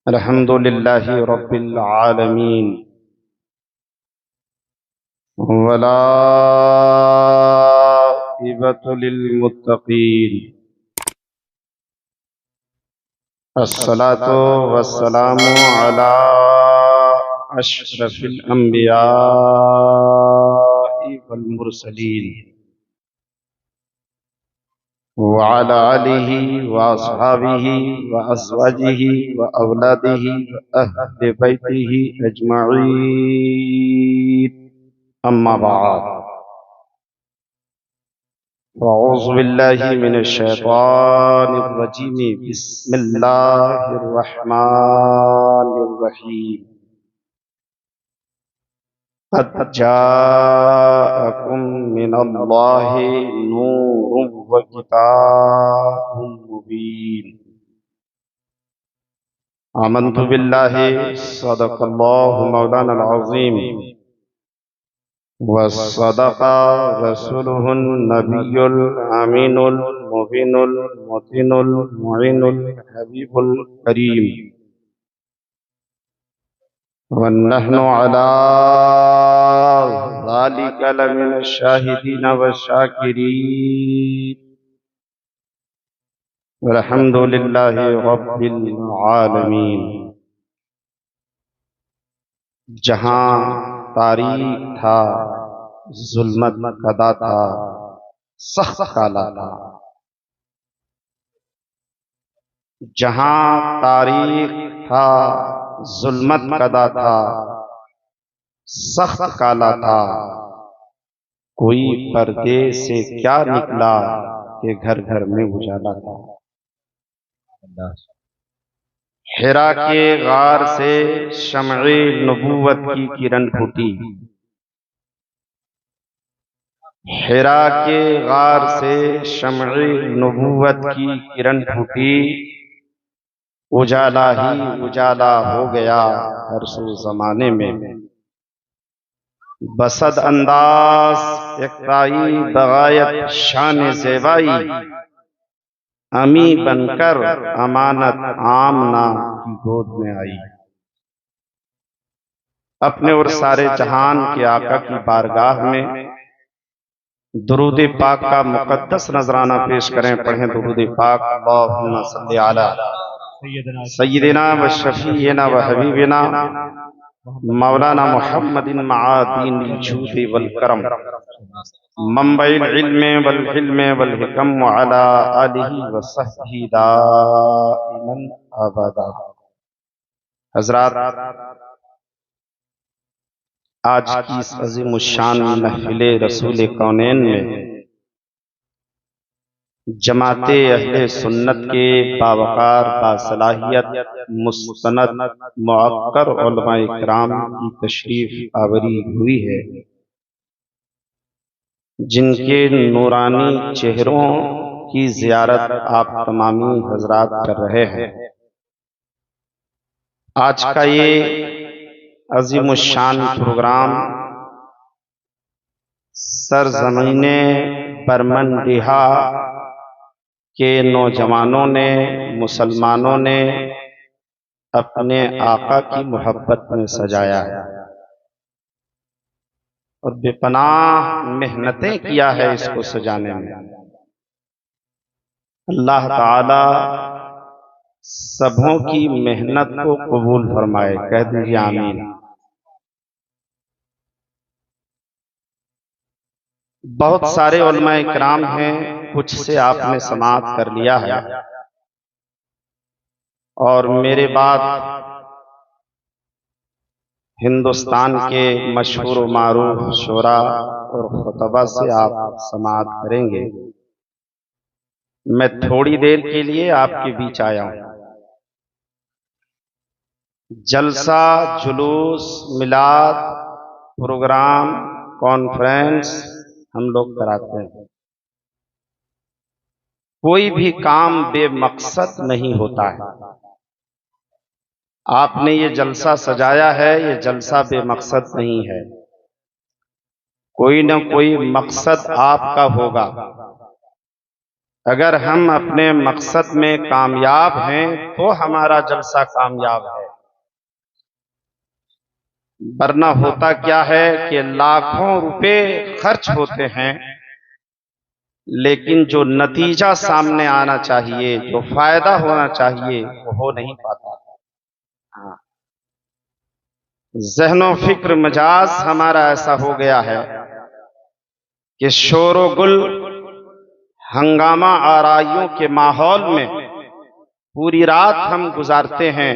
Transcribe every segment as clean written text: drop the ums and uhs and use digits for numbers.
अल्हम्दुलिल्लाहि रब्बिल आलमीन वला इबतु लिल मुत्तकीन अस्सलातु वस्सलामु अला अशरफिल अंबिया वल मुरसलीन व अला आलिहि व अस्हाबिहि व अज़वाजिहि व औलादिहि व अहले बैतिहि अजमईन। अम्मा बाद, अऊज़ु बिल्लाहि मिनश शैतानिर रजीम, बिस्मिल्लाहिर रहमानिर रहीम। क़द जाअकुम मिनल्लाहि नूरुन व किताबुम मुबीन। आमन्तु बिल्लाहि सदक़ल्लाहु मौलानल अज़ीम व सदक़ा रसूलुहुन नबियुल अमीनुल मुबीनुल मुतिनुल मुइनुल हबीबुल करीम वन्नहनु अला ज़ालिका लमिनश शाहिदीन वश्शाकिरीन वल्हम्दुलिल्लाहि रब्बिल आलमीन। जहाँ तारीख था, जुल्मत कदा था, सख्त काला था। जहाँ तारीख था, जुल्मत कदा था, सख्त काला था। कोई पर्दे से क्या निकला कि घर घर में उजाला था। हिरा के गार से शम्ए नबूवत की किरण फूटी। हिरा के गार से शम्ए नबूवत की किरण फूटी। उजाला ही उजाला हो गया हर सू जमाने में। बसद अंदाज इक़्ताई बगायत शान ज़ेबाई, अमी बनकर अमानत आमना की गोद में आई। अपने और सारे जहान के आका की बारगाह में दुरूद पाक का मुक़द्दस नजराना पेश करें। पढ़ें दुरूद पाक। अल्लाहुम्मा सल्लि अला सय्यिदिना व शफीना व हबीबिना मौलाना मुहम्मदिन मआदीनिल जूद वल करम मंबइल इल्म वल हिल्म वल हिकम व अला आलिहि व सहबिहि दाइमन अबदा। हज़रात, आज की इस अज़ीमुश्शान महफ़िल रसूल कौनैन में जमाते अहले सुन्नत के बावकार बासलाहियत मुस्तनद मुअक्कर उलमाए किराम की तशरीफ आवरी हुई है, जिनके नूरानी चेहरों की ज़ियारत आप तमामी हज़रात कर रहे हैं। आज का ये अज़ीमुश्शान प्रोग्राम सरज़मीने बरमनडिहा के नौजवानों ने, मुसलमानों ने अपने आका की मोहब्बत में सजाया है और बेपनाह मेहनतें किया है इसको सजाने में। अल्लाह ताला सबों की मेहनत को कबूल फरमाए। कह दीजिए आमीन। बहुत सारे उलमाए किराम हैं, कुछ से आपने समाअत कर लिया है और मेरे बाद हिंदुस्तान के मशहूर व मारूफ शोरा और खुतबा से आप समाअत करेंगे। मैं थोड़ी देर के लिए आपके बीच आया हूं। जलसा, जुलूस, मिलाद, प्रोग्राम, कॉन्फ्रेंस हम लोग कराते हैं। कोई भी काम बेमकसद नहीं होता है। आपने ये जलसा सजाया है, ये जलसा बेमकसद नहीं है। कोई न कोई मकसद आपका होगा। अगर हम अपने मकसद में कामयाब हैं तो हमारा जलसा कामयाब है, वरना होता क्या है कि लाखों रुपए खर्च होते हैं लेकिन जो नतीजा सामने आना चाहिए, जो फायदा होना चाहिए, वो हो नहीं पाता। हाँ, ज़हनो फिक्र मजाज हमारा ऐसा हो गया है कि शोरो गुल हंगामा आराइयों के माहौल में पूरी रात हम गुजारते हैं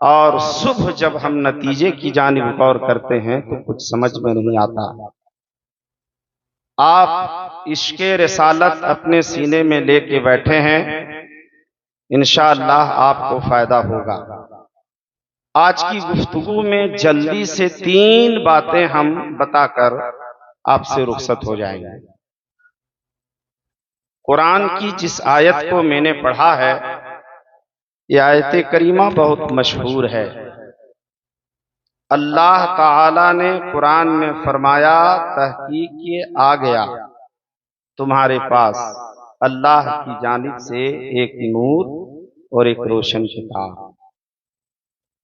और सुबह जब हम नतीजे की जानिब गौर करते हैं तो कुछ समझ में नहीं आता। आप इश्क़े रिसालत अपने सीने में लेके बैठे हैं, इंशाअल्लाह आपको फायदा होगा। आज की गुफ्तगू में जल्दी से 3 बातें हम बताकर आपसे रुखसत हो जाएंगे। कुरान की जिस आयत को मैंने पढ़ा है, ये आयत करीमा बहुत मशहूर है। अल्लाह ताला ने कुरान में फरमाया, तहकीक ये आ गया तुम्हारे पास अल्लाह की जानिब से एक नूर और एक रोशन किताब।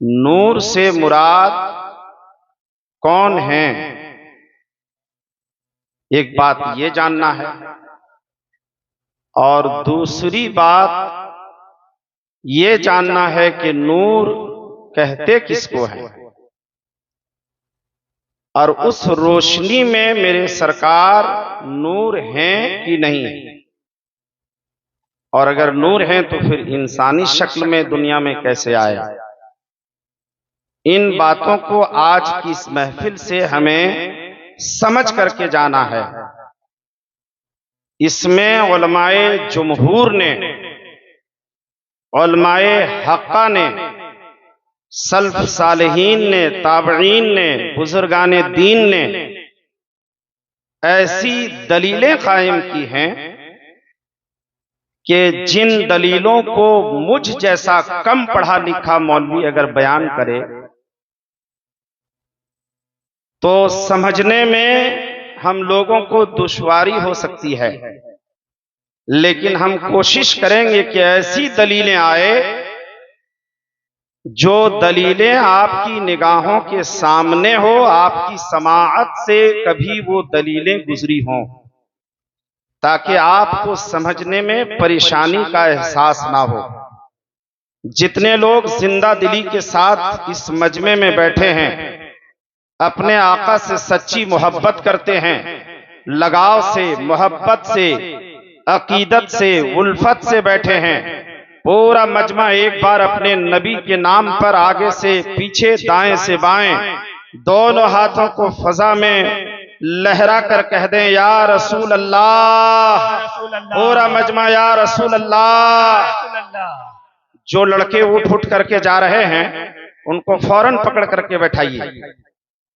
नूर से मुराद कौन है, एक बात ये जानना है, और दूसरी बात ये जानना है कि नूर कहते किसको है, और उस रोशनी में मेरे सरकार नूर हैं कि नहीं, और अगर नूर हैं तो फिर इंसानी शक्ल में दुनिया में कैसे आए। इन बातों को आज की इस महफिल से हमें समझ करके जाना है। इसमें उलमाए जुमहूर ने, उलमाए हक्का ने, सल्फ सालिहीन ने, ताबईन ने, बुजुर्गाने दीन ने ऐसी दलीलें कायम की हैं कि जिन दलीलों को मुझ जैसा कम पढ़ा लिखा मौलवी अगर बयान करे तो समझने में हम लोगों को दुश्वारी हो सकती है, लेकिन हम कोशिश करेंगे कि ऐसी दलीलें आए जो दलीलें आपकी निगाहों के सामने हो, आपकी समाअत से कभी वो दलीलें गुजरी हों, ताकि आपको समझने में परेशानी का एहसास ना हो। जितने लोग जिंदा दिली के साथ इस मजमे में बैठे हैं, अपने आका से सच्ची मोहब्बत करते हैं, लगाव से, मोहब्बत से, अकीदत से, उल्फत से बैठे हैं, पूरा मजमा एक बार अपने नबी के नाम पर आगे से पीछे, दाएं से बाएं, दोनों हाथों को फजा में लहरा कर कह दें, या रसूल अल्लाह। पूरा मजमा या रसूल अल्लाह। जो लड़के उठ करके जा रहे हैं उनको फौरन पकड़ करके बैठाइए।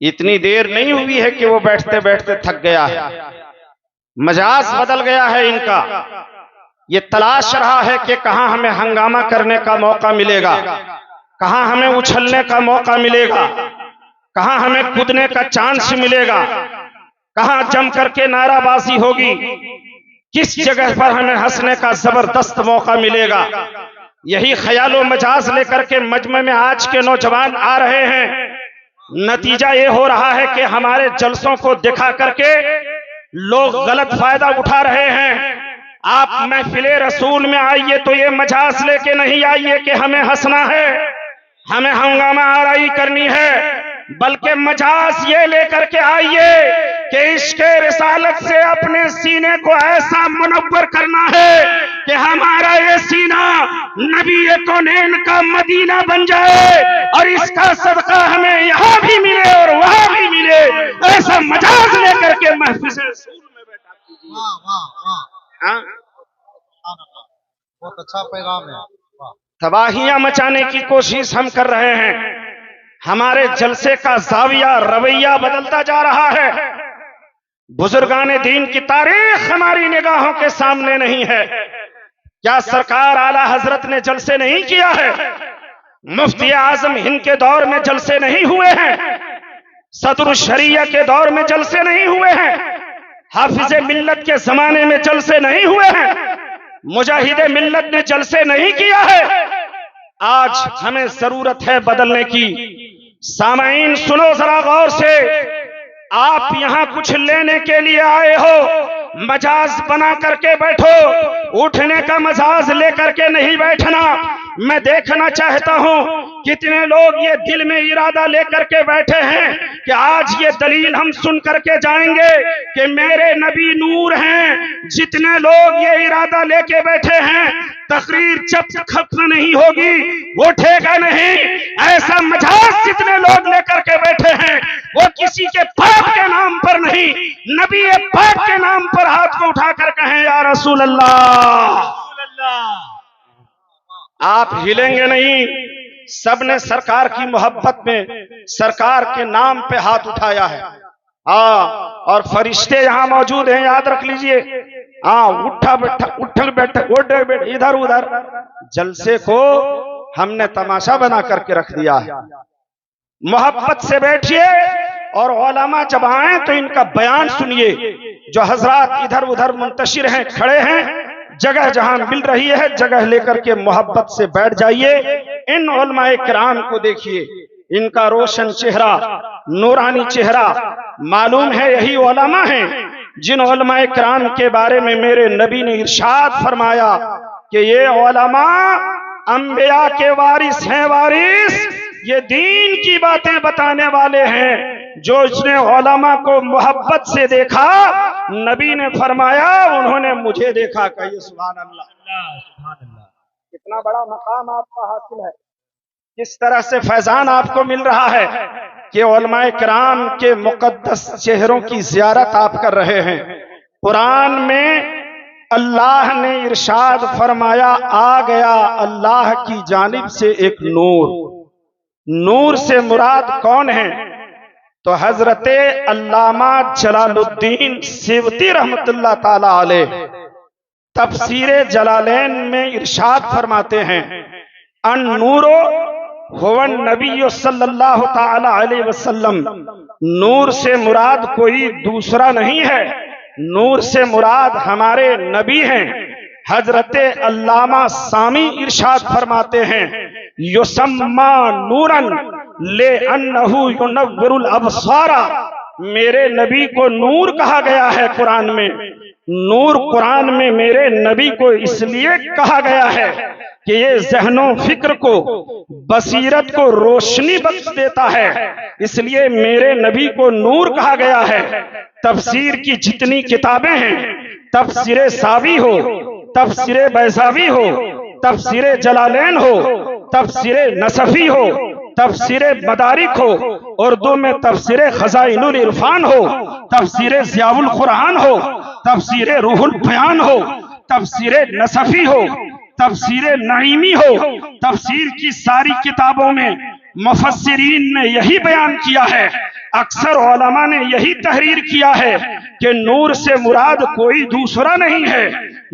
इतनी देर नहीं हुई है कि वो बैठते बैठते थक गया है, मजाज बदल गया है इनका। ये तलाश रहा है कि कहां हमें हंगामा करने का मौका मिलेगा, कहां हमें उछलने का मौका मिलेगा, कहां हमें कूदने का चांस मिलेगा, कहां जम करके नाराबाजी होगी, किस जगह पर हमें हंसने का जबरदस्त मौका मिलेगा। यही ख्यालो मजाज लेकर के मजमे में आज के नौजवान आ रहे हैं। नतीजा ये हो रहा है कि हमारे जलसों को दिखा करके लोग गलत फायदा उठा रहे हैं। आप महफिले रसूल में आइए तो ये मजाज लेके नहीं आइए कि हमें हंसना है, हमें हंगामा आराई करनी है, बल्कि मजाज ये लेकर के आइए कि इश्क़े रिसालत से अपने सीने को ऐसा मुनव्वर करना है कि हमारा ये सीना नबी कौनैन का मदीना बन जाए और इसका सदका हमें यहाँ भी मिले और वहां भी मिले। ऐसा मजाज लेकर के महफिल रसूल में बैठा कीजिए। वाह वाह वाह, हाँ, बहुत अच्छा पैगाम है। तबाहियां मचाने की कोशिश हम कर रहे हैं। हमारे जलसे का जाविया, रवैया बदलता जा रहा है। बुजुर्गाने दीन की तारीख हमारी निगाहों के सामने नहीं है। क्या सरकार आला हजरत ने जलसे नहीं किया है? मुफ्ती आजम हिंद के दौर में जलसे नहीं हुए हैं? सदरुल शरिया के दौर में जलसे नहीं हुए हैं? हाफिज मिल्लत के जमाने में जलसे नहीं हुए हैं? मुजाहिदे मिल्लत ने जलसे नहीं किया है। आज हमें जरूरत है बदलने की। सामाईन सुनो जरा गौर से, आप यहां कुछ लेने के लिए आए हो, मजाज बना करके बैठो, उठने का मजाज लेकर के नहीं बैठना। मैं देखना चाहता हूं कितने लोग ये दिल में इरादा लेकर के बैठे हैं कि आज ये दलील हम सुन करके जाएंगे कि मेरे नबी नूर हैं। जितने लोग ये इरादा लेके बैठे हैं, तकरीर जब तक खत्म नहीं होगी उठेगा नहीं। ऐसा मजाज जितने लोग लेकर के बैठे हैं, वो किसी के पाप के नाम पर नहीं, नबी पाक के नाम पर हाथ को उठाकर कहें या रसूल अल्लाह। आप हिलेंगे नहीं। सबने सरकार की मोहब्बत में सरकार के नाम पे हाथ उठाया है। और फरिश्ते यहां मौजूद हैं, याद रख लीजिए। उठल बैठक इधर उधर, जलसे को हमने तमाशा बना करके रख दिया है। मोहब्बत से बैठिए और उलमा जब आए तो इनका बयान सुनिए। जो हजरात इधर उधर मुंतशिर हैं, खड़े हैं, जगह जहां मिल रही है जगह लेकर के मोहब्बत से बैठ जाइए। इन उलमाए किराम को देखिए, इनका रोशन चेहरा, नूरानी चेहरा, मालूम है यही उलमा हैं जिन उलमाए किराम के बारे में मेरे नबी ने इरशाद फरमाया कि ये उलमा अंबिया के वारिस हैं। वारिस ये दीन की बातें बताने वाले हैं। जो इसने उलमा को मोहब्बत से देखा, नबी ने फरमाया उन्होंने मुझे देखा। कहिए सुभान अल्लाह। कितना बड़ा मकाम आपका हासिल है, किस तरह से फैजान आपको मिल रहा है कि उलमाए किराम के मुकद्दस चेहरों की जियारत आप कर रहे हैं। कुरान में अल्लाह ने इरशाद फरमाया, आ गया अल्लाह की जानिब से एक नूर। नूर से मुराद कौन है? तो हजरत अल्लामा जलालुद्दीन सिवती रहमतुल्लाह ताला अलैह तफसीरे जलालैन में इरशाद फरमाते हैं, अन नूरो हुवन नबी सल्लल्लाहु ताला अलैहि वसल्लम। नूर से मुराद कोई दूसरा नहीं है, नूर से मुराद हमारे नबी हैं। हजरत अल्लामा सामी इरशाद फरमाते हैं, युसम्मा नूरन ले अन्नहु युनव्विरुल अबसारा। मेरे नबी को नूर कहा गया है कुरान में। नूर कुरान में मेरे नबी को इसलिए कहा गया है कि ये ज़हनों फिक्र को, बसीरत को रोशनी बख्श देता है, इसलिए मेरे नबी को नूर कहा गया है। तफसीर की जितनी किताबें हैं, तफसीरे सावी हो, तफसीरे बैसावी हो, तफसीरे जलालैन हो, तफसीरे नसफी हो, तफसीरे मदारिक हो, उर्दू में तफसीरे खजाइनुल इरफान हो, तफसीरे ज़ियाउल कुरान हो, तफसीरे रूहुल बयान हो, तफसीरे नसफी हो, तफसीरे नईमी हो। तफसीर की सारी किताबों में मुफस्सिरीन ने यही बयान किया है, अक्सर उलमा ने यही तहरीर किया है कि नूर से मुराद कोई दूसरा नहीं है,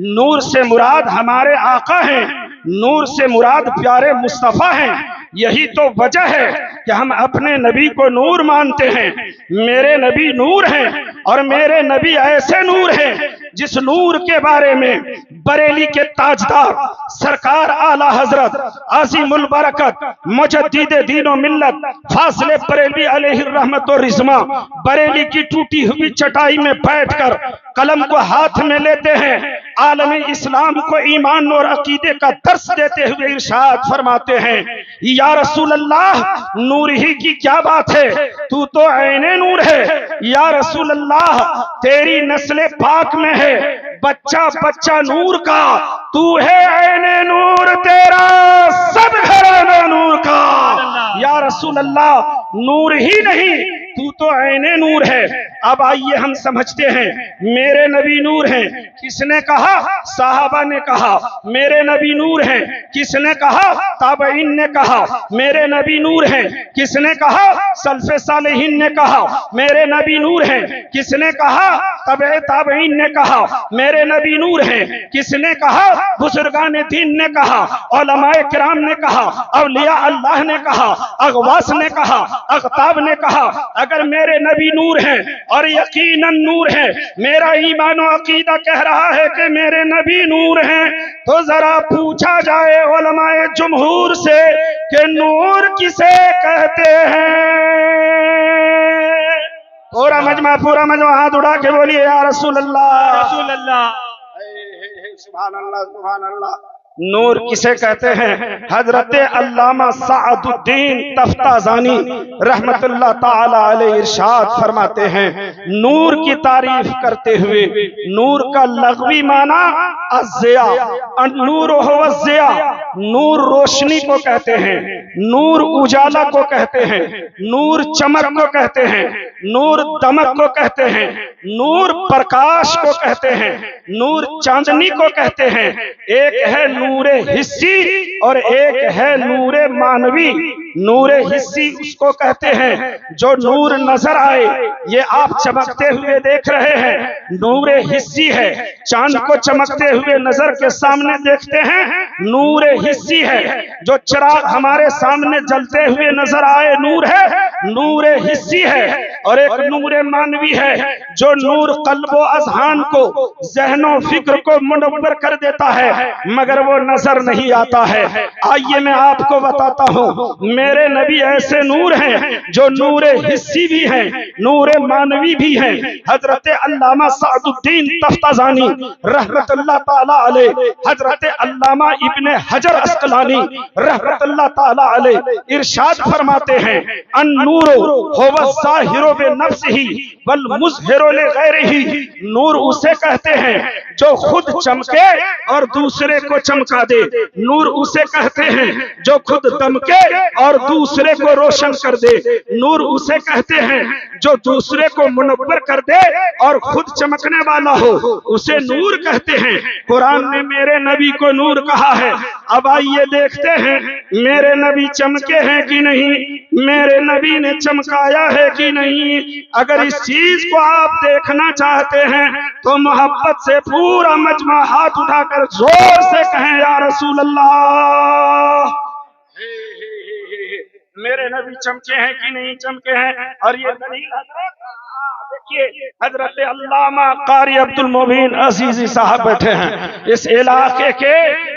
नूर से मुराद हमारे आका हैं, नूर से मुराद प्यारे मुस्तफा हैं। यही तो वजह है कि हम अपने नबी को नूर मानते हैं। मेरे नबी नूर हैं और मेरे नबी ऐसे नूर हैं जिस नूर के बारे में बरेली के ताजदार सरकार आला हजरत अजीमुल बरकत मुजद्दिद दीनो मिल्लत फासिले बरेली अलैहि रहमत व रिज़्मा बरेली की टूटी हुई चटाई में बैठकर कलम को हाथ में लेते हैं, आलम इस्लाम को ईमान और अकीदे का दर्स देते हुए इरशाद फरमाते हैं, या रसूल अल्लाह नूर ही की क्या बात है, तू तो ऐने नूर है। या रसूल अल्लाह तेरी नस्ले पाक में है बच्चा बच्चा नूर का, तू है ऐने नूर, तेरा सब घराना नूर का। या रसूल अल्लाह नूर ही नहीं, तू तो ऐने नूर है। अब आइए हम समझते हैं, मेरे नबी नूर हैं, किसने कहा? साहबा ने कहा मेरे नबी नूर हैं। किसने कहा? ताबईन ने कहा मेरे नबी नूर हैं। किसने कहा? सल्फ़े सालेहीन ने कहा मेरे नबी नूर हैं। किसने कहा? तबे ताबईन ने कहा मेरे नबी नूर हैं। किसने कहा? बुजुर्गान दीन ने कहा, उलमाए किराम ने कहा, औलिया अल्लाह ने कहा, अगवास ने कहा, अगताब ने कहा, अगर मेरे नबी नूर हैं और यकीनन नूर है। मेरा ईमान और अकीदा कह रहा है कि मेरे नबी नूर हैं। तो जरा पूछा जाए उलमाए जुमहूर से कि नूर किसे कहते हैं? पूरा मजमा हाथ उठा के बोलिए या रसूल अल्लाह, रसूल अल्लाह। सुभान अल्लाह, सुभान अल्लाह। नूर किसे कहते हैं? हजरत अल्लामा सादुद्दीन तफ्ताजानी रहमतुल्लाह ताला अलैह इरशाद फरमाते हैं, नूर की तारीफ करते हुए, नूर का लग़वी माना अज़्ज़िया, नूर हुवज़्ज़िया, नूर रोशनी को कहते हैं, नूर उजाला को कहते हैं, नूर चमक को कहते हैं, नूर दमक को कहते हैं, नूर प्रकाश को कहते हैं, नूर चांदनी को कहते हैं। एक है नूरे हिस्सी और एक है नूरे मानवी। नूरे हिस्सी उसको कहते हैं जो नूर नजर आए, ये आप चमकते हुए देख रहे हैं, नूरे हिस्सी है। चांद को चमकते हुए नजर के सामने देखते हैं, नूरे हिस्सी है। जो चिराग हमारे सामने जलते हुए नजर आए, नूर है, नूरे हिस्सी है। और एक नूरे मानवी है जो नूर कल्बो अज़हान को, ज़हनो फिक्र को मुनव्वर कर देता है, मगर वो नजर नहीं आता है। आइए मैं आपको बताता हूँ, मेरे नबी ऐसे नूर हैं जो नूरे हिस्सी भी हैं, नूरे मानवी भी हैं। हजरत अल्लामा सादुद्दीन तफ्ताजानी रहमतुल्लाह ताला अलैह, हजरत अल्लामा इब्ने हजर अस्कलानी रहमतुल्लाह ताला अलैह इरशाद फरमाते हैं, अन्नूरो हुवा ज़ाहिरु बिनफ्सिही वल मुज़हिरु लिग़ैरिही। नूर उसे कहते हैं जो खुद चमके और दूसरे को चमका दे। नूर उसे कहते हैं जो खुद दमके और दूसरे को रोशन कर दे। नूर उसे कहते हैं जो दूसरे को मुनव्वर कर दे और खुद चमकने वाला हो, उसे नूर कहते हैं। कुरान ने मेरे नबी को नूर कहा है। अब आइए देखते हैं मेरे नबी चमके हैं कि नहीं, मेरे नबी ने चमकाया है कि नहीं। अगर इस चीज को आप देखना चाहते हैं तो मोहब्बत से पूरा मजमा हाथ उठाकर जोर से कहें या रसूल अल्लाह। मेरे नबी चमके हैं कि नहीं चमके हैं? और ये दलील देखिए, हजरत अल्लामा कारी अब्दुल मोबीन अजीजी साहब बैठे हैं, इस इलाके के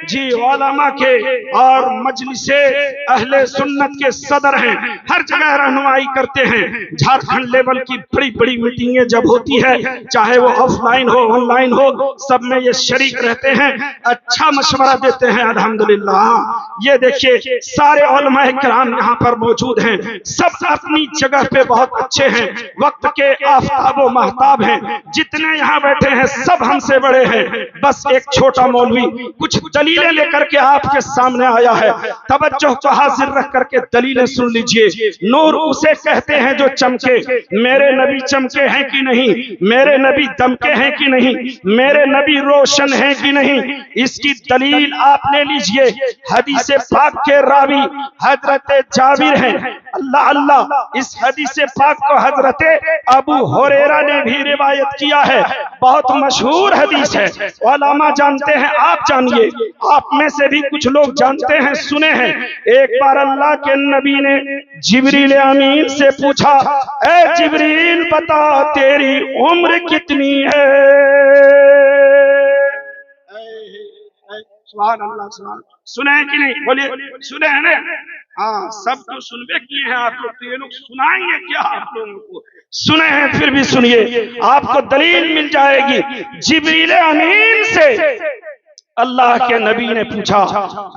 जी उलमा के और मजलिसे अहले सुन्नत के सदर हैं, हर जगह रहनुमाई करते हैं। झारखंड लेवल की बड़ी बड़ी मीटिंगें जब होती है, चाहे वो ऑफलाइन हो ऑनलाइन हो, सब में ये शरीक रहते हैं, अच्छा मशवरा देते हैं। अल्हम्दुलिल्लाह। ये देखिए सारे उलमा किराम यहाँ पर मौजूद हैं, सब अपनी जगह पे बहुत अच्छे हैं, वक्त के आफताब महताब हैं। जितने यहाँ बैठे हैं सब हमसे बड़े हैं। बस एक छोटा मौलवी कुछ दलीलें लेकर के आपके सामने आया है, तवज्जो को हाजिर रख करके दलीलें सुन लीजिए। नूर उसे कहते हैं जो चमके। मेरे नबी चमके हैं कि नहीं? मेरे नबी दमके हैं कि नहीं? मेरे नबी रोशन हैं कि नहीं? इसकी दलील आप ले लीजिए। हदीस पाक के रावी हजरत जाबिर हैं। अल्लाह अल्लाह, इस हदीस पाक को हजरत अबू हुरैरा ने भी रिवायत किया है। बहुत मशहूर हदीस है, उलमा जानते हैं, आप जानिए, आप में से भी कुछ लोग जानते हैं, सुने हैं। एक बार अल्लाह के नबी ने जिब्रील अमीन से पूछा, ए जिब्रील बता तेरी उम्र कितनी है? सुभान अल्लाह, सुभान। सुने हैं कि नहीं? बोलिए, सुने हैं ना? हाँ, सब तो सुनबे किए हैं आप लोग, तो ये लोग सुनाएंगे क्या आप लोगों को? सुने हैं फिर भी सुनिए, आपको दलील मिल जाएगी। जिब्रील अमीन से अल्लाह के नबी ने पूछा,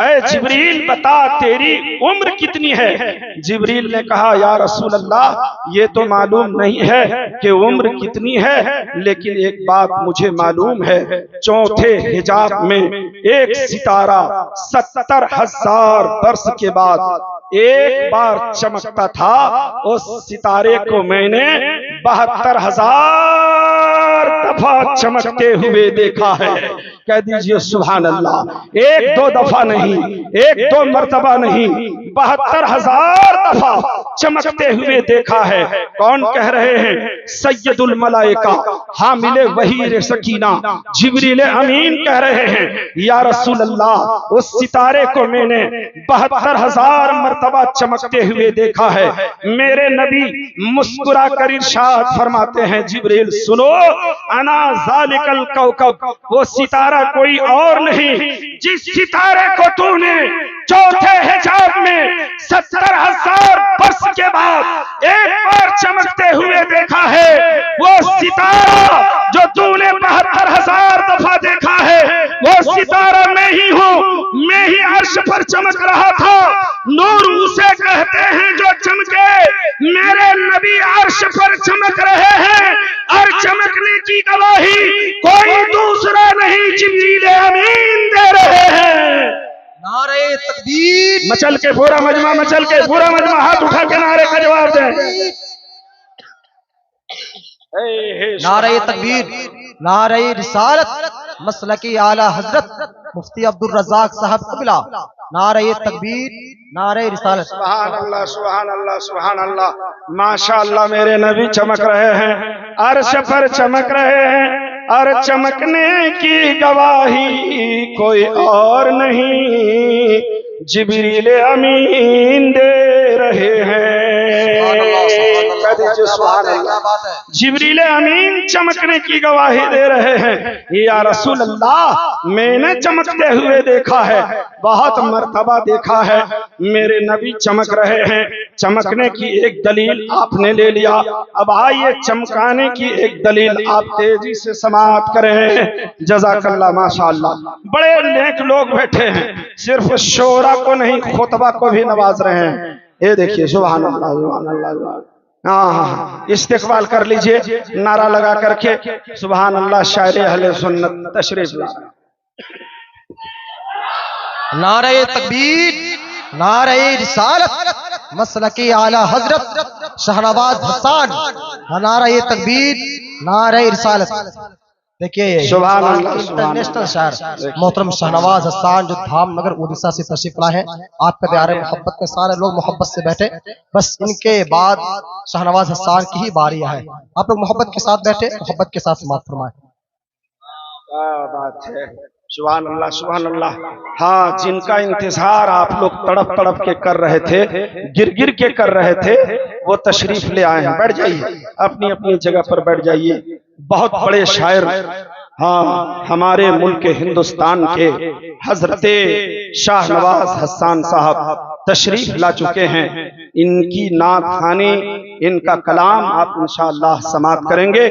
ऐ जिब्रील बता तेरी उम्र कितनी है? जिब्रील ने कहा, या रसूल अल्लाह ये तो मालूम नहीं है कि उम्र कितनी है, लेकिन एक बात मुझे मालूम है, चौथे हिजाब में एक सितारा 70,000 वर्ष के बाद एक बार चमकता था। उस सितारे को मैंने 72,000 दफा चमकते हुए देखा है। कह दीजिए सुभान अल्लाह। एक दो दफा नहीं, एक दो मर्तबा नहीं, 72,000 दफा चमकते हुए देखा है। कौन कह रहे हैं? सैयदुल मलाइका हामिले वही सकीना जिब्रील अमीन कह रहे हैं, या रसूल अल्लाह उस सितारे को मैंने 72,000 मर्तबा चमकते हुए देखा है। मेरे नबी मुस्कुरा कर इरशाद फरमाते हैं, जिब्रील सुनो, अना ज़ालिकल कौकब, वो सितारा कोई और नहीं जिस सितारे को तूने चौथे हिजाब में 70,000 वर्ष के बाद एक बार चमकते हुए देखा है। वो सितारा जो तूने 72,000 दफा देखा है, वो सितारा मैं ही हूँ। मैं ही अर्श पर चमक रहा था। नूर उसे कहते हैं जो चमके। मेरे नबी अर्श पर चमक रहे हैं और चमकने की गवाही कोई दूसरा नहीं, जिब्रील अमीन दे रहे हैं। नारे तकबीर। मचल के पूरा मजमा, मचल के पूरा मजमा हाथ उठा के नारे का जवाब दें। नारे तकबीर, नारे रिसालत, मसलकी आला हजरत मुफ्ती अब्दुल रज़ाक साहब कबिला। नारे तकबीर, नारे रिसालत। सुभान अल्लाह, सुभान अल्लाह, सुभान अल्लाह। माशाअल्लाह मेरे नबी चमक रहे हैं, अर्श पर चमक रहे हैं और चमकने की गवाही कोई और नहीं, जिब्रील अमीन दे रहे हैं। जिब्रील अमीन चमकने की गवाही दे रहे हैं। या रसूल अल्लाह मैंने चमकते हुए देखा है, बहुत मर्तबा देखा है। मेरे नबी चमक रहे हैं। चमकने की एक दलील आपने ले लिया, अब आइए चमकाने की एक दलील आप तेजी से समाप्त करें। जज़ाकल्लाह, माशाअल्लाह। बड़े नेक लोग बैठे हैं, सिर्फ शोरा को नहीं खुतबा को भी नवाज रहे हैं। ये देखिए, सुभान अल्लाह, सुभान अल्लाह। हाँ, इस्तिकबाल कर लीजिए नारा लगा करके। सुभान अल्लाह, शायर अहले सुन्नत तशरीफ ला। नारे तकबीर, नारे रिसालत, मसलकी आला हजरत शाहनवाज हसन। नारे तकबीर, नारे रिसालत। देखिए इंटरनेशनल शायर मोहतरम शाहनवाज हसन जो धामनगर उड़ीसा से तशरीफ लाए हैं। आपके प्यारे मोहब्बत में सारे लोग मोहब्बत से बैठे, बस इनके बाद शाहनवाज हसन की ही बारी है। आप लोग मोहब्बत के साथ बैठे, मोहब्बत के साथ समाप्त फरमाएं। क्या बात है, सुभान अल्लाह, सुभान अल्लाह। हाँ, जिनका इंतजार आप लोग तड़प तड़प के कर रहे थे, गिर गिर के कर रहे थे, वो तशरीफ ले आए हैं। बैठ जाइए, अपनी अपनी जगह पर बैठ जाइए। बहुत बड़े शायर, हाँ, हमारे मुल्क हिंदुस्तान के हजरते शाहनवाज हसन साहब तशरीफ ला चुके हैं। इनकी नात खानी, इनका कलाम आप इंशाअल्लाह समाप्त करेंगे।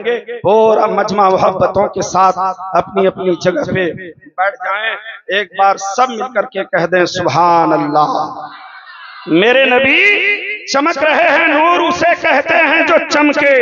और मजमा मोहब्बतों के साथ अपनी अपनी जगह पे बैठ जाएं। एक बार सब मिलकर के कह दें, सुभान अल्लाह। मेरे नबी चमक रहे हैं, नूर उसे कहते हैं जो चमके।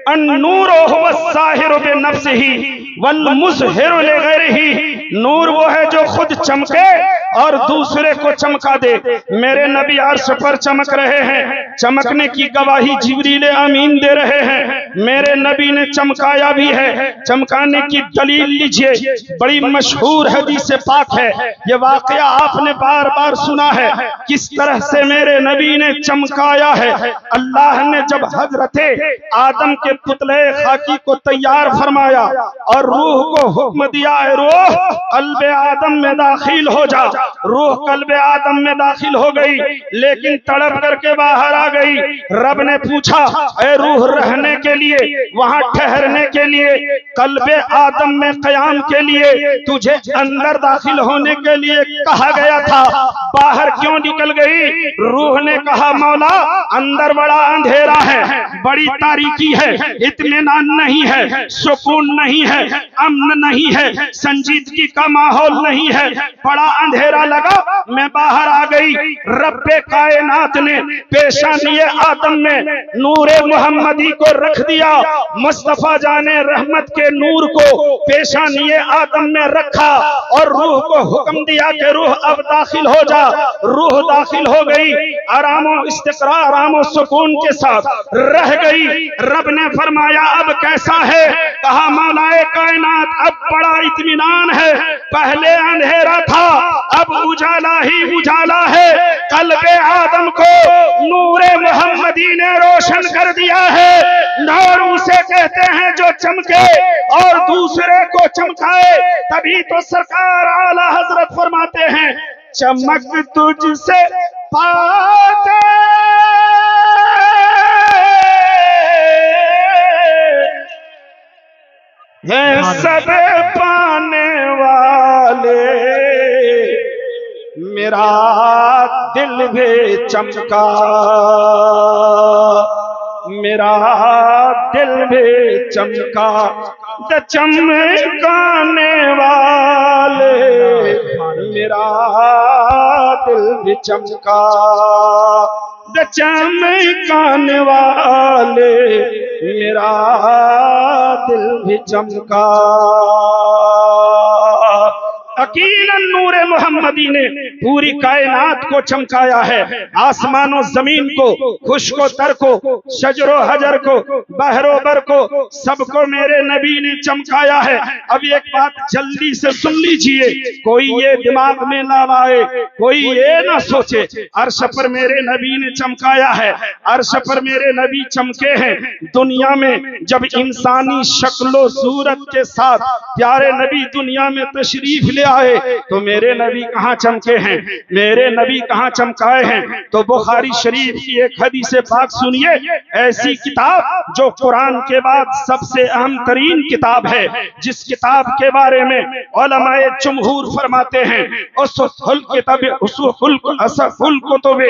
अन्नूर हुवा ज़ाहिरु बिनफ्सिही वल मुज़हिरु लिग़ैरिही। नूर वो है जो खुद चमके और दूसरे को चमका दे। मेरे नबी अर्श पर चमक रहे हैं, चमकने की गवाही जिब्रील अमीन दे रहे हैं। मेरे नबी ने चमकाया भी है, चमकाने की दलील लीजिए। बड़ी मशहूर हदीस पाक है, ये वाकया आपने बार बार सुना है, किस तरह से मेरे नबी ने चमकाया है। अल्लाह ने जब हजरते आदम के पुतले खाकी को तैयार फरमाया और रूह को हुक्म दिया है, रूह कल्बे आदम में दाखिल हो जा। रूह कल्बे आदम में दाखिल हो गई, लेकिन तड़प करके बाहर आ गई। रब ने पूछा, ए रूह रहने के लिए, वहां ठहरने के लिए, कल्बे आदम में कयाम के लिए तुझे अंदर दाखिल होने के लिए कहा गया था, बाहर क्यों निकल गई? रूह ने कहा, मौला अंदर बड़ा अंधेरा है, बड़ी तारीकी है, इत्मीनान नहीं है, सुकून नहीं है, अमन नहीं है, संजीदगी का माहौल नहीं है, बड़ा अंधेरा लगा, मैं बाहर आ गई। रब्बे कायनात ने पेशानिये आदम में नूरे मुहम्मदी को रख दिया, मुस्तफा जाने रहमत के नूर को पेशानिये आदम में रखा और रूह को हुक्म दिया कि रूह अब दाखिल हो जा। रूह दाखिल हो गई, आरामो इस्तिक़रार, आरामो सुकून के साथ रह गई। रब ने फरमाया, अब कैसा है? कहा, मौलाए कायनात अब बड़ा इत्मीनान है, पहले अंधेरा था, अब उजाला ही उजाला है। कल्बे आदम को नूरे मोहम्मदी ने रोशन कर दिया है। नूर उसे कहते हैं जो चमके और दूसरे को चमकाए। तभी तो सरकार आला हजरत फरमाते हैं, चमक तुझसे पाते ये सब पाने वाले, मेरा दिल भी चमका, मेरा दिल भी चमका, द चमकाने वाले, मेरा दिल भी चमका, द चमकाने वाले, मेरा दिल भी चमका। यकीनन नूरे मोहम्मदी ने पूरी कायनात को चमकाया है। आसमानों जमीन को, खुश्को तर को, शजरो हजर को, बहरो बर को, सबको मेरे नबी ने चमकाया है। अब एक बात जल्दी से सुन लीजिए, कोई ये दिमाग में ना लाए, कोई ये ना सोचे अर्श पर मेरे नबी ने चमकाया है, अर्श पर मेरे नबी चमके हैं। दुनिया में जब इंसानी शक्लो सूरत के साथ प्यारे नबी दुनिया में तशरीफ ले आए तो मेरे नबी कहां चमके हैं, मेरे नबी कहां चमकाए हैं। तो बुखारी शरीफ की एक हदीस पाक सुनिए, ऐसी किताब जो कुरान के बाद सबसे अहम तरीन किताब है, जिस किताब के बारे में उलमाए जमहूर फरमाते हैं उसहुल कुतुब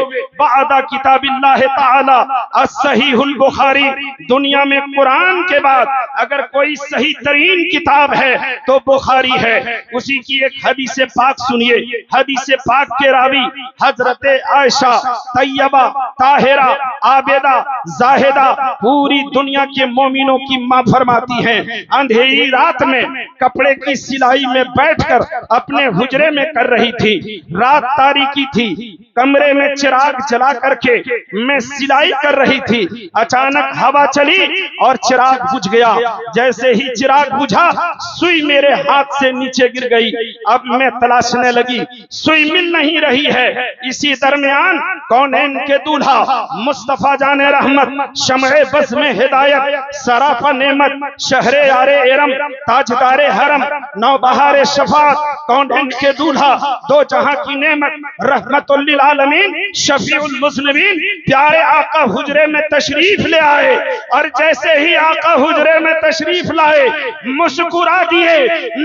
बअदा किताबिल्लाह ताला as-सहीहुल बुखारी। दुनिया में कुरान के बाद अगर कोई सही तरीन किताब है तो बुखारी है। उसी की एक हदीस पाक सुनिए। हदीस पाक के रावी हजरत आयशा तैयबा ताहिरा आबेदा जाहिदा पूरी दुनिया के मोमिनों की मां फरमाती हैं, अंधेरी रात में कपड़े की सिलाई में बैठकर अपने हुजरे में कर रही थी। रात तारीकी थी, कमरे में चिराग जला करके मैं सिलाई कर रही थी। अचानक हवा चली और चिराग बुझ गया। जैसे ही चिराग बुझा सुई मेरे हाथ से नीचे गिर गई। अब मैं तलाशने लगी, सुई मिल नहीं रही है। इसी दरमियान कौनैन के दूल्हा मुस्तफा जाने रहमत, शमए बस में हिदायत, सराफा नेमत, शहरे यारे एरम, ताजदारे हरम, नौबहारे शफात, कौनैन के दूल्हा, दो जहां की नेमत, रहमतुल लिल आलमीन, शफीउल मुज़निबीन, प्यारे आका हुजरे में तशरीफ ले आए। और जैसे ही आका हुजरे में तशरीफ लाए मुस्कुरा दिए।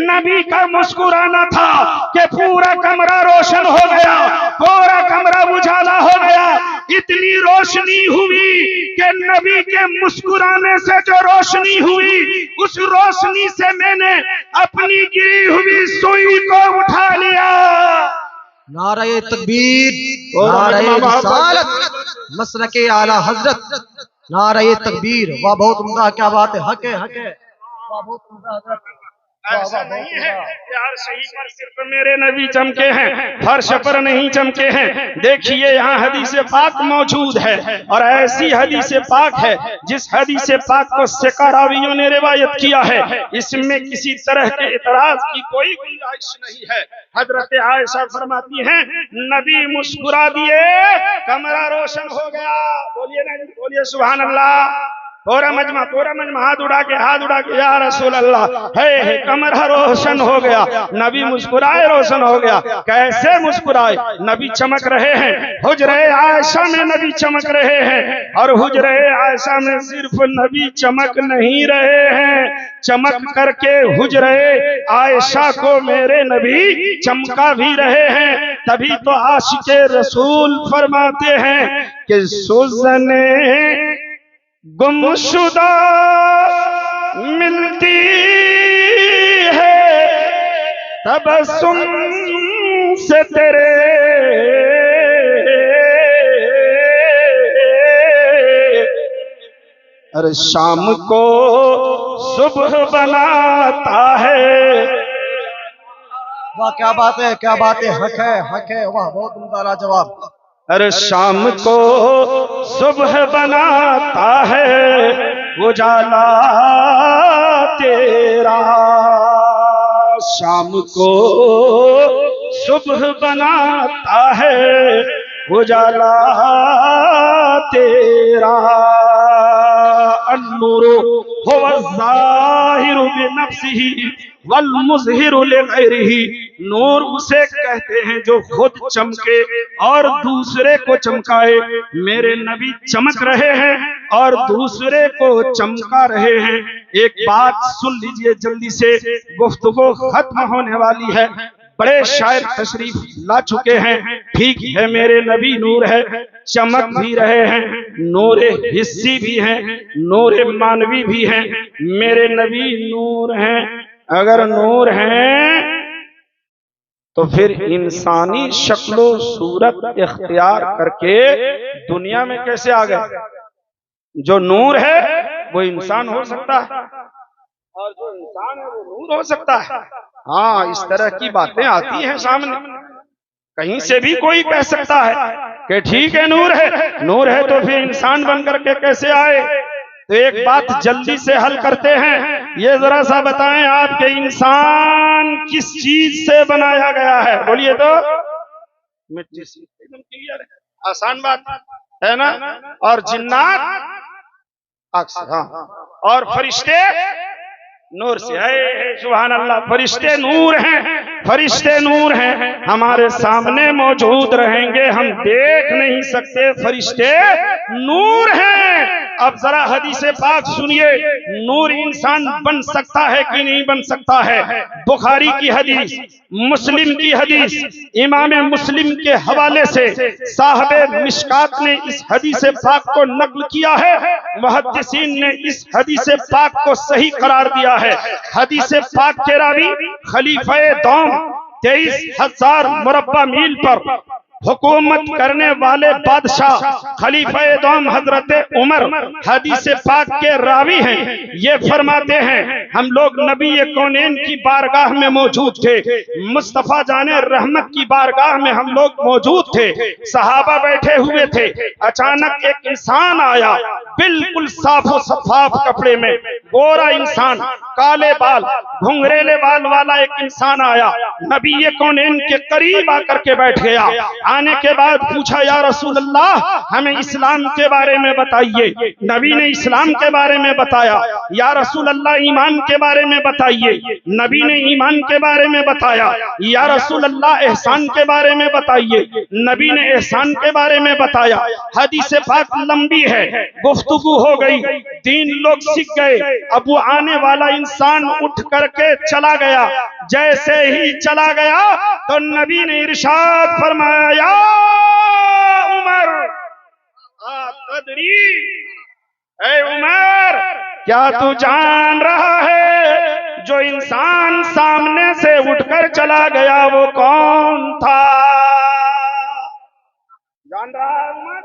नबी का मुस्कुराना था कि पूरा कमरा रोशन हो गया, पूरा कमरा उजाला हो गया। इतनी रोशनी हुई कि नबी के मुस्कुराने से जो रोशनी हुई, उस रोशनी से मैंने अपनी गिरी हुई सुई को उठा लिया। नारे तकबीर, नारे रिसालत, मसलके आला हजरत, नारे तकबीर। वाह बहुत उम्दा, क्या बात है, हक है, हक है। वाह बहुत उम्दा हजरत। ऐसा नहीं है यार, सही पर सिर्फ मेरे नबी चमके हैं, फर्श पर नहीं चमके हैं। देखिए यहाँ हदीस पाक मौजूद है और ऐसी हदीस पाक है जिस हदीस पाक को सिका रावियों ने रिवायत किया है। इसमें किसी तरह के इतराज की कोई गुंजाइश नहीं है। हजरत आयशा फरमाती हैं, नबी मुस्कुरा दिए, कमरा रोशन हो गया। बोलिए ना, बोलिए सुभान अल्लाह। पूरा मजमा हाथ उड़ा के या रसूल अल्लाह, है कमरा रोशन हो गया। नबी मुस्कुराए, रोशन हो गया। कैसे मुस्कुराए? नबी चमक रहे हैं, हुजरे आयशा में नबी चमक रहे हैं। और हुजरे आयशा में सिर्फ नबी चमक नहीं रहे हैं, चमक करके हुजरे आयशा को मेरे नबी चमका भी रहे हैं। तभी तो आशिके रसूल फरमाते हैं कि सुज़ने गुमशुदा मिलती है तबस्सुम से तेरे, अरे शाम को सुबह बनाता है। वाह क्या बात है, क्या बात है, हक है, हक है। वाह बहुत उम्दा जवाब। अरे शाम को सुबह बनाता है उजाला तेरा, शाम को सुबह बनाता है उजाला तेरा अन्नूरु हुवा ज़ाहिरु बिनफ्सिही वल मुज़हिरु लिग़ैरिही। नूर उसे कहते हैं जो खुद चमके और दूसरे को चमकाए। मेरे नबी चमक रहे हैं और दूसरे को चमका रहे हैं। एक बात सुन लीजिए जल्दी से, गुफ्तगू खत्म होने वाली है। बड़े शायर तशरीफ ला चुके हैं। ठीक है, मेरे नबी नूर है, चमक भी रहे हैं, नूरे हिस्सी भी हैं, नूरे मानवी भी हैं। मेरे नबी नूर हैं। अगर नूर हैं तो फिर इंसानी शक्लो सूरत इख्तियार करके दुनिया में कैसे आ गए? जो नूर है वो इंसान हो सकता है और जो इंसान है वो नूर हो सकता है। हाँ, इस तरह की बातें आती हैं सामने। कहीं से भी कोई कह सकता है कि ठीक है नूर है तो फिर इंसान बन करके कैसे आए? तो एक बात जल्दी से हल करते हैं। ये जरा सा बताएं, आपके इंसान किस चीज से बनाया गया है? बोलिए तो। मिट्टी से। एकदम क्लियर है, आसान बात है ना। और जिन्नात अक्सर, हाँ, और फरिश्ते नूर से है। सुभान अल्लाह। फरिश्ते नूर हैं, फरिश्ते नूर हैं, हमारे सामने मौजूद रहेंगे, हम देख नहीं सकते, फरिश्ते नूर हैं। अब जरा हदीसे पाक सुनिए, नूर इंसान बन सकता है कि नहीं बन सकता है? बुखारी की हदीस, मुस्लिम की हदीस, इमाम मुस्लिम के हवाले से साहबे मिशकात ने इस हदीसे पाक को नकल किया है। मुहद्दिसीन ने इस हदीसे पाक को सही करार दिया है। हदीसे पाक के रावी खलीफे दौम 23,000 मुरब्बा मील पर हुकूमत करने वाले बादशाह खलीफा दौम हजरत उमर हदीस पाक के रावी हैं। ये फरमाते हैं, हम लोग नबी कौनैन की बारगाह में मौजूद थे, मुस्तफा जाने रहमत की बारगाह में हम लोग मौजूद थे, सहाबा बैठे हुए थे। अचानक एक इंसान आया, बिल्कुल साफो सफाफ कपड़े में, गोरा इंसान, काले बाल, घुंघरेले बाल वाला एक इंसान आया, नबी कौनैन के करीब आकर के बैठ गया। आने के बाद पूछा, या रसूल अल्लाह, हमें इस्लाम के बारे में बताइए। नबी ने इस्लाम के बारे में बताया। या रसूल अल्लाह, ईमान के बारे में बताइए। नबी ने ईमान के बारे में बताया। या रसूल अल्लाह, एहसान के बारे में बताइए। नबी ने एहसान के बारे में बताया। हदीस पाक लंबी है, गुफ्तगू हो गई, 3 लोग सीख गए। अब वो आने वाला इंसान उठ करके चला गया। जैसे ही चला गया तो नबी ने इरशाद फरमाया, या उमर अतदरी, ऐ उमर, क्या तू जान रहा है जो इंसान सामने से उठकर चला गया वो कौन था? जान रहा है उमर?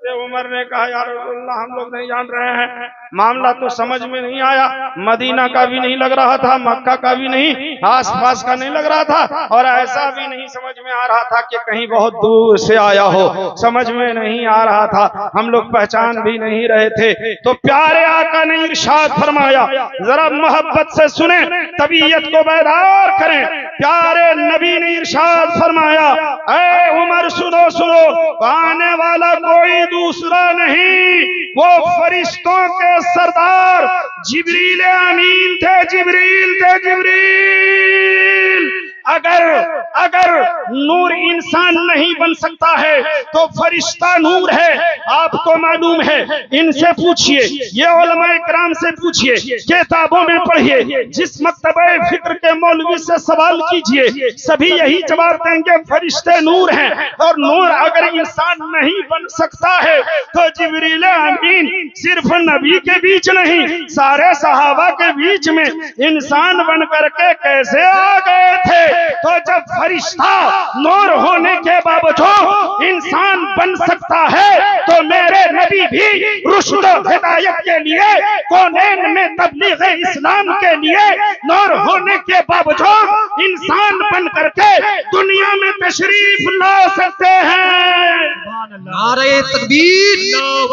उमर ने कहा, या रसूल अल्लाह, हम लोग नहीं जान रहे हैं। मामला तो समझ में नहीं आया। मदीना का भी नहीं लग रहा था, मक्का का भी नहीं, आसपास का नहीं लग रहा था, और ऐसा भी नहीं समझ में आ रहा था कि कहीं बहुत दूर से आया हो। समझ में नहीं आ रहा था, हम लोग पहचान भी नहीं रहे थे। तो प्यारे आका ने इरशाद फरमाया, जरा मोहब्बत से सुने, तबीयत को बेदार करें। प्यारे नबी ने इरशाद फरमाया, ऐ उमर सुनो सुनो, आने वाला कोई दूसरा नहीं, वो फरिश्तों के सरदार जिब्रील अमीन थे, जिब्रील थे, जिब्रील। अगर नूर इंसान नहीं बन सकता है तो फरिश्ता नूर है। आपको मालूम है, इनसे पूछिए, ये उलमाए किराम से पूछिए, किताबों में पढ़िए, जिस मक्तबे फिक्र के मौलवी से सवाल कीजिए, सभी यही जवाब देंगे, फरिश्ते नूर हैं। और नूर अगर इंसान नहीं बन सकता है तो जिब्रील अमीन सिर्फ नबी के बीच नहीं, सारे सहाबा के बीच में इंसान बन करके कैसे आ गए थे? तो जब फरिश्ता नूर होने के बावजूद इंसान बन सकता है तो मेरे नबी भी रुश्द हिदायत के लिए, कौनैन में तबलीग इस्लाम के लिए नूर होने के बावजूद इंसान बन करके दुनिया में तशरीफ ला सकते हैं। नारे तकबीर,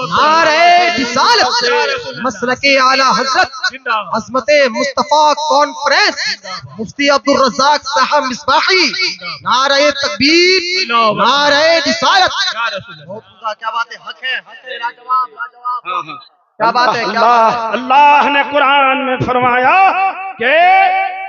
नारे रिसालत, मसलके आला हजरत, अजमते मुस्तफा कॉन्फ्रेंस, मुफ्ती अब्दुल रज़ाक साहब मिसबाही। नारे तकबीर, नारे रिसालत। क्या बात है, हक है, लाजवाब, लाजवाब। क्या बात है, क्या बात है। अल्लाह ने कुरान में फरमाया कि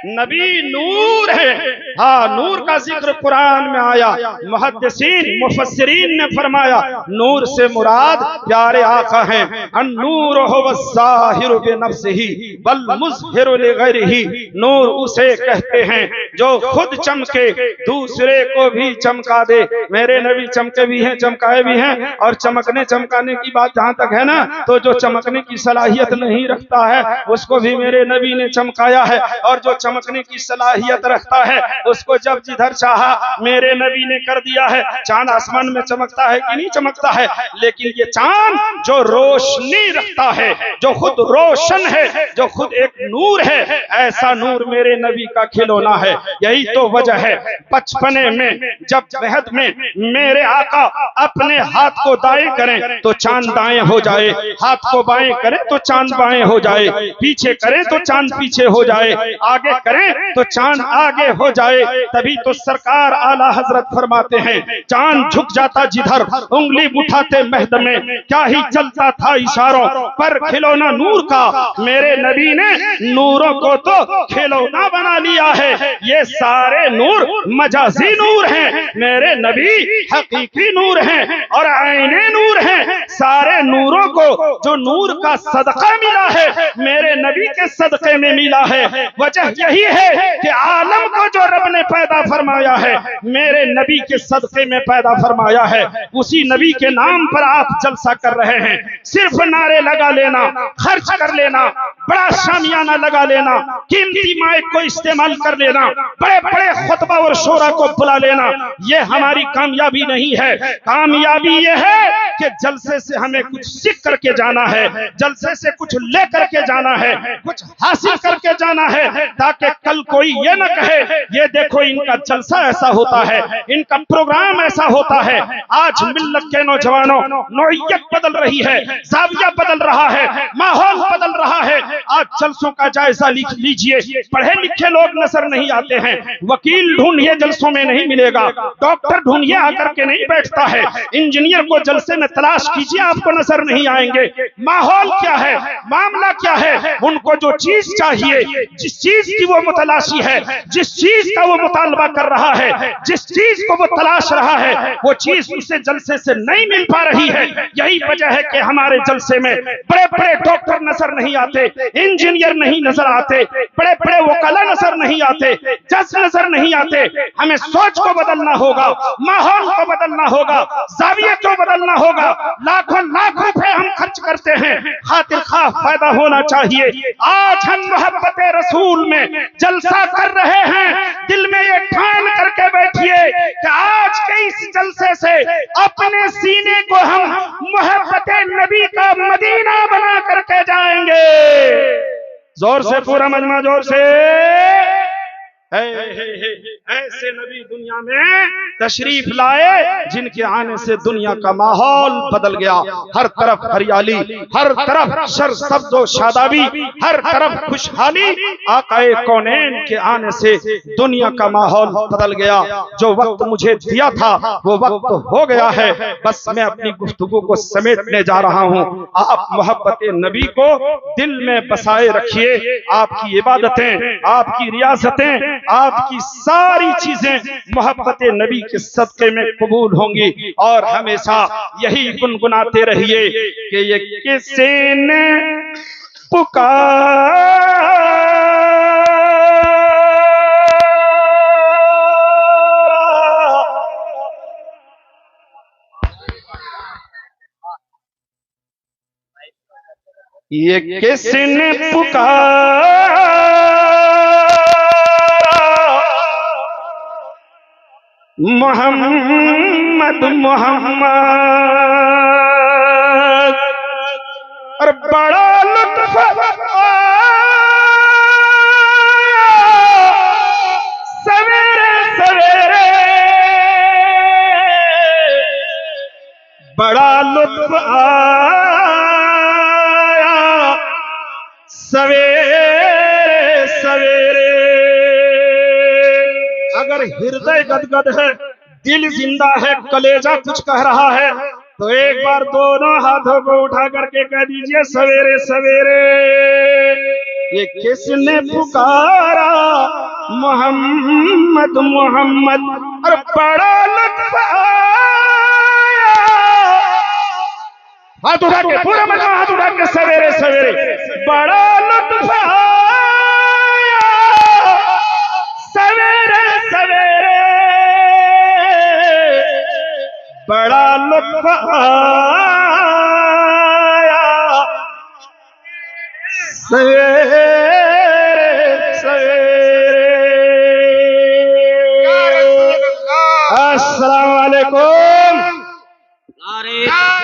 नबी नूर है। हाँ, नूर का जिक्र कुरान में आया। मुहद्दिसीन मुफस्सिरीन ने फरमाया नूर से मुराद प्यारे आका हैं। अन्नूर हुव ज़ाहिरु बिनफ्सिही बल मुज़हिरु लिग़ैरिही। नूर उसे कहते हैं जो खुद चमके दूसरे को भी चमका दे। मेरे नबी चमके भी हैं, चमकाए भी हैं। और चमकने चमकाने की बात जहां तक है ना, तो जो चमकने की सलाहियत नहीं रखता है उसको भी मेरे नबी ने चमकाया है, और जो चमकने की सलाहियत रखता है उसको जब जिधर चाहा मेरे नबी ने कर दिया है। चांद आसमान में चमकता है कि नहीं चमकता है, लेकिन ये चांद जो रोशनी रखता है, जो खुद रोशन है, जो खुद एक नूर है, ऐसा नूर मेरे नबी का खिलौना है। यही तो वजह है बचपने में जब महद में मेरे आका अपने हाथ को दाएं करें तो चांद दाएं हो जाए, हाथ को बाएं करें तो चांद बाएं हो जाए, पीछे करें तो चांद पीछे हो जाए, आगे करें तो चांद आगे हो जाए। तभी तो सरकार आला हजरत फरमाते हैं चांद झुक जाता जिधर उंगली उठाते महद में, क्या ही चलता था इशारों पर खिलौना नूर का। मेरे नबी ने नूरों को तो खिलौना बना लिया है। ये सारे नूर मजाजी नूर हैं, मेरे नबी हकीकी नूर हैं और आईने नूर हैं। सारे नूरों को जो नूर का सदका मिला है मेरे नबी के सदके में मिला है। वजह यही है कि आलम को जो रब ने पैदा फरमाया है मेरे नबी के सदके में पैदा फरमाया है। उसी नबी के नाम पर आप जलसा कर रहे हैं। सिर्फ नारे लगा लेना, खर्च कर लेना, बड़ा शामियाना लगा लेना, कीमती माइक को इस्तेमाल कर लेना, बड़े बड़े खुतबा और शोरा को बुला लेना, ये हमारी कामयाबी नहीं है। कामयाबी ये है कि जलसे से हमें कुछ सीख करके जाना है, जलसे से कुछ ले करके जाना है, कुछ हासिल करके जाना है, ताकि कल कोई ये न कहे ये देखो इनका जलसा ऐसा होता है, इनका प्रोग्राम ऐसा होता है। आज मिल्लत के नौजवानों नौइयत बदल रही है, ज़ाविया बदल रहा है, माहौल बदल रहा है। आज जलसों का जायजा लीजिए। पढ़े लिखे लोग नजर नहीं आते हैं, वकील ढूंढिए जलसों में नहीं मिलेगा, डॉक्टर ढूंढिए आकर के नहीं बैठता है, इंजीनियर को जलसे में तलाश कीजिए आपको नजर नहीं आएंगे। माहौल क्या है, मामला क्या है, उनको जो चीज चाहिए, जिस चीज की वो मुतलाशी है, जिस चीज का वो मुतालबा कर रहा है, जिस चीज को वो तलाश रहा है, वो चीज उसे जलसे से नहीं मिल पा रही है। यही वजह है कि हमारे जलसे में बड़े बड़े डॉक्टर नजर नहीं आते, इंजीनियर नहीं नजर आते, बड़े बड़े वकाला नजर नहीं आते, जज नजर नहीं आते। हमें सोच को बदलना होगा, माहौल को बदलना होगा, ज़ाविये को बदलना होगा। लाखों लाख रुपए हम खर्च करते हैं, खातिर खा फायदा होना चाहिए। आज हम मोहब्बत रसूल में जलसा कर रहे हैं। दिल में ये ठान करके बैठिए कि आज के इस जलसे से अपने सीने को हम मोहब्बत नबी का मदीना बना करके जाएंगे। जोर से पूरा मजमा, जोर से। ऐसे नबी दुनिया में तशरीफ लाए जिनके आने से दुनिया का माहौल बदल गया। हर तरफ हरियाली, हर तरफ शर सब्ज़ो शादाबी, हर तरफ खुशहाली। आकाए कौनैन के आने से दुनिया का माहौल बदल गया। जो वक्त मुझे दिया था वो वक्त हो गया है। बस मैं अपनी गुफ्तगू को समेटने जा रहा हूँ। आप मोहब्बत नबी को दिल में बसाए रखिए। आपकी इबादतें, आपकी रियासतें, आपकी सारी चीजें मोहब्बत नबी के सदके में कबूल होंगी। और हमेशा यही गुनगुनाते रहिए कि ये किसी ने पुकारा, ये किसने पुकारा, मोहम्मद मोहम्मद। और बड़ा लुत्फ सवेरे सवेरे बड़ा लुत्फ आया सवेरे सवेरे। अगर हृदय गदगद है, दिल जिंदा है, कलेजा कुछ कह रहा है, तो एक बार दोनों हाथों को उठा करके कह दीजिए सवेरे सवेरे। ये किसने पुकारा मोहम्मद मोहम्मद, और बड़ा लुत्फ आया। हाथ उठा के पूरा मजा, हाथ उठा के सवेरे सवेरे बड़ा लुत्फ आया सवेरे सवेरे, बड़ा लुत्फ आया सवेरे सवेरे। अस्सलाम वालेकुम।